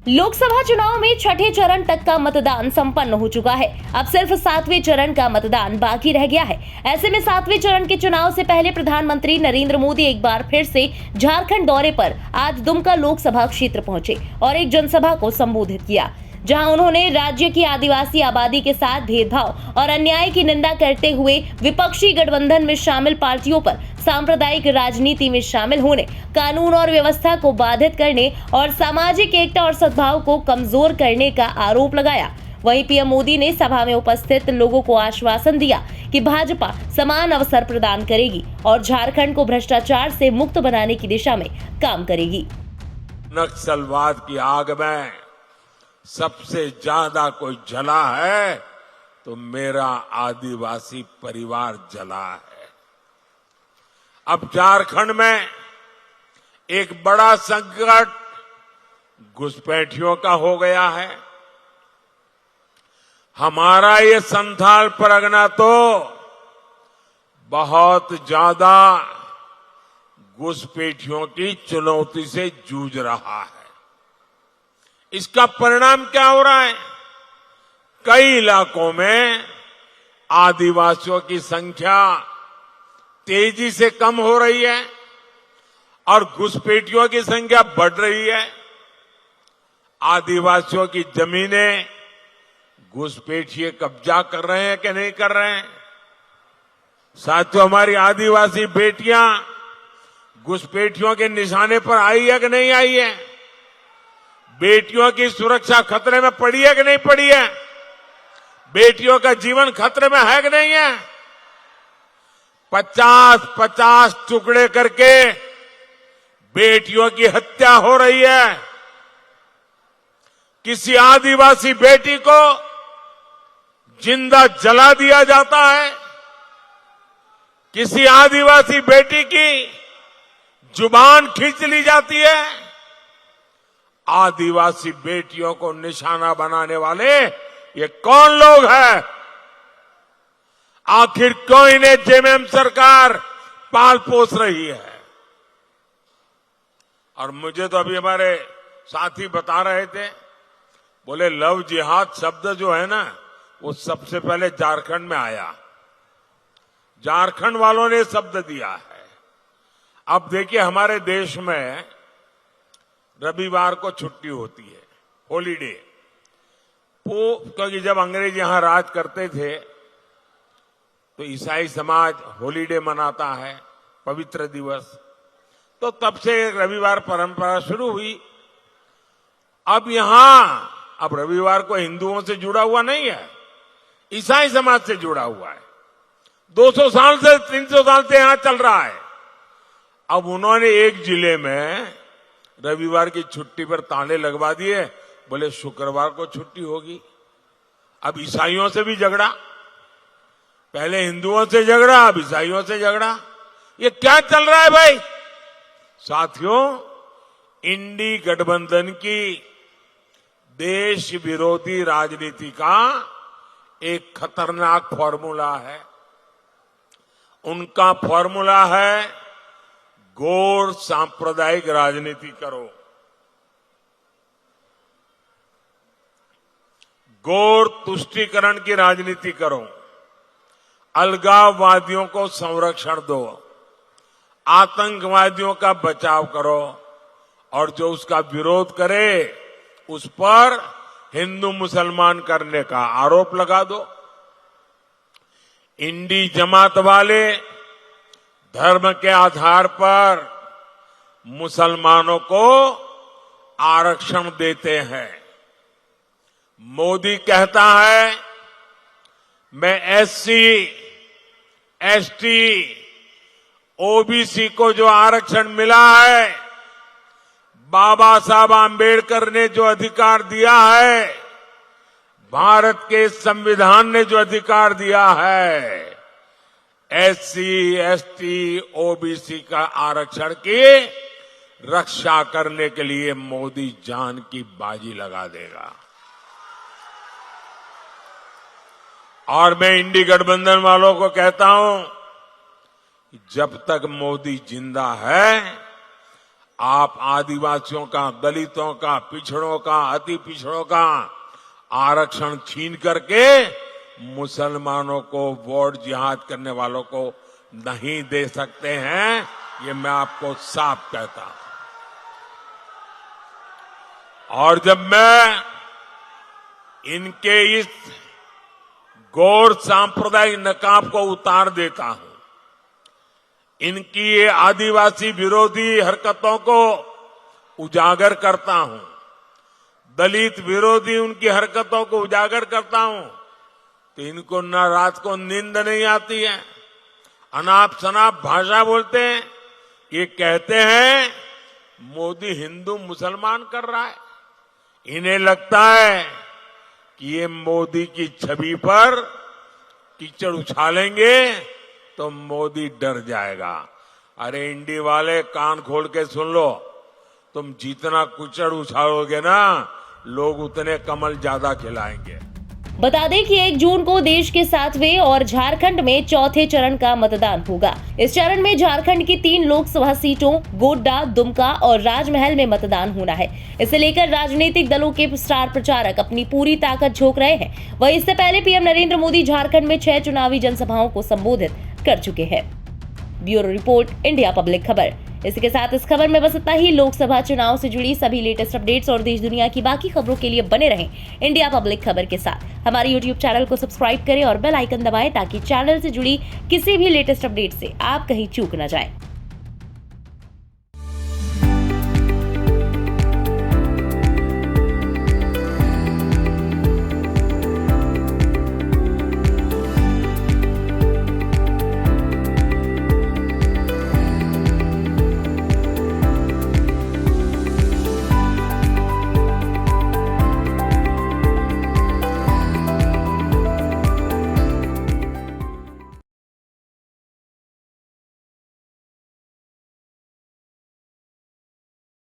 लोकसभा चुनाव में छठे चरण तक का मतदान संपन्न हो चुका है। अब सिर्फ 7वें चरण का मतदान बाकी रह गया है। ऐसे में 7वें चरण के चुनाव से पहले प्रधानमंत्री नरेंद्र मोदी एक बार फिर से झारखंड दौरे पर आज दुमका लोकसभा क्षेत्र पहुंचे और एक जनसभा को संबोधित किया, जहां उन्होंने राज्य की आदिवासी आबादी के साथ भेदभाव और अन्याय की निंदा करते हुए विपक्षी गठबंधन में शामिल पार्टियों पर सांप्रदायिक राजनीति में शामिल होने, कानून और व्यवस्था को बाधित करने और सामाजिक एकता और सद्भाव को कमजोर करने का आरोप लगाया। वहीं पीएम मोदी ने सभा में उपस्थित लोगों को आश्वासन दिया कि भाजपा समान अवसर प्रदान करेगी और झारखंड को भ्रष्टाचार से मुक्त बनाने की दिशा में काम करेगी। नक्सलवाद की आग में सबसे ज्यादा कोई जला है तो मेरा आदिवासी परिवार जला है। अब झारखंड में एक बड़ा संकट घुसपैठियों का हो गया है। हमारा ये संथाल परगना तो बहुत ज्यादा घुसपैठियों की चुनौती से जूझ रहा है। इसका परिणाम क्या हो रहा है? कई इलाकों में आदिवासियों की संख्या तेजी से कम हो रही है और घुसपैठियों की संख्या बढ़ रही है। आदिवासियों की जमीनें घुसपैठिए कब्जा कर रहे हैं कि नहीं कर रहे हैं? साथियों, हमारी आदिवासी बेटियां घुसपैठियों के निशाने पर आई है कि नहीं आई है? बेटियों की सुरक्षा खतरे में पड़ी है कि नहीं पड़ी है? बेटियों का जीवन खतरे में है कि नहीं है? 50-50 टुकड़े करके बेटियों की हत्या हो रही है। किसी आदिवासी बेटी को जिंदा जला दिया जाता है। किसी आदिवासी बेटी की जुबान खींच ली जाती है। आदिवासी बेटियों को निशाना बनाने वाले ये कौन लोग हैं? आखिर क्यों इन्हें जेएमएम सरकार पाल पोस रही है? और मुझे तो अभी हमारे साथी बता रहे थे, बोले लव जिहाद शब्द जो है ना, वो सबसे पहले झारखंड में आया। झारखंड वालों ने शब्द दिया है। अब देखिए, हमारे देश में रविवार को छुट्टी होती है, हॉलीडे। क्योंकि जब अंग्रेज यहां राज करते थे तो ईसाई समाज हॉलीडे मनाता है, पवित्र दिवस। तो तब से रविवार परंपरा शुरू हुई। अब रविवार को हिंदुओं से जुड़ा हुआ नहीं है, ईसाई समाज से जुड़ा हुआ है। 200 साल से 300 साल से यहां चल रहा है। अब उन्होंने एक जिले में रविवार की छुट्टी पर ताले लगवा दिए, बोले शुक्रवार को छुट्टी होगी। अब ईसाइयों से भी झगड़ा, पहले हिंदुओं से झगड़ा, अब ईसाइयों से झगड़ा। ये क्या चल रहा है भाई? साथियों, इंडी गठबंधन की देश विरोधी राजनीति का एक खतरनाक फॉर्मूला है। उनका फॉर्मूला है गौर सांप्रदायिक राजनीति करो, गौर तुष्टीकरण की राजनीति करो, अलगाववादियों को संरक्षण दो, आतंकवादियों का बचाव करो और जो उसका विरोध करे उस पर हिंदू मुसलमान करने का आरोप लगा दो। इंडी जमात वाले धर्म के आधार पर मुसलमानों को आरक्षण देते हैं। मोदी कहता है मैं एससी, एसटी, ओबीसी को जो आरक्षण मिला है, बाबा साहब आंबेडकर ने जो अधिकार दिया है, भारत के संविधान ने जो अधिकार दिया है, एससी, एसटी, ओबीसी का आरक्षण की रक्षा करने के लिए मोदी जान की बाजी लगा देगा। और मैं इंडी गठबंधन वालों को कहता हूं, जब तक मोदी जिंदा है आप आदिवासियों का, दलितों का, पिछड़ों का, अति पिछड़ों का आरक्षण छीन करके मुसलमानों को वोट जिहाद करने वालों को नहीं दे सकते हैं, ये मैं आपको साफ कहता हूं। और जब मैं इनके इस गौर सांप्रदायिक नकाब को उतार देता हूं, इनकी ये आदिवासी विरोधी हरकतों को उजागर करता हूं, दलित विरोधी उनकी हरकतों को उजागर करता हूं, तो इनको न रात को नींद नहीं आती है, अनाप शनाप भाषा बोलते हैं। ये कहते हैं मोदी हिंदू मुसलमान कर रहा है। इन्हें लगता है कि ये मोदी की छवि पर कीचड़ उछालेंगे तो मोदी डर जाएगा। अरे इंडी वाले, कान खोल के सुन लो, तुम जितना कीचड़ उछालोगे ना, लोग उतने कमल ज्यादा खिलाएंगे। बता दें कि 1 जून को देश के 7वें और झारखंड में 4थे चरण का मतदान होगा। इस चरण में झारखंड की 3 लोकसभा सीटों गोड्डा, दुमका और राजमहल में मतदान होना है। इसे लेकर राजनीतिक दलों के स्टार प्रचारक अपनी पूरी ताकत झोंक रहे हैं। वहीं इससे पहले पीएम नरेंद्र मोदी झारखंड में 6 चुनावी जनसभाओं को संबोधित कर चुके हैं। ब्यूरो रिपोर्ट, इंडिया पब्लिक खबर। इसी के साथ इस खबर में बस इतना ही। लोकसभा चुनाव से जुड़ी सभी लेटेस्ट अपडेट्स और देश दुनिया की बाकी खबरों के लिए बने रहें इंडिया पब्लिक खबर के साथ। हमारे YouTube चैनल को सब्सक्राइब करें और बेल आइकन दबाएं ताकि चैनल से जुड़ी किसी भी लेटेस्ट अपडेट से आप कहीं चूक न जाएं।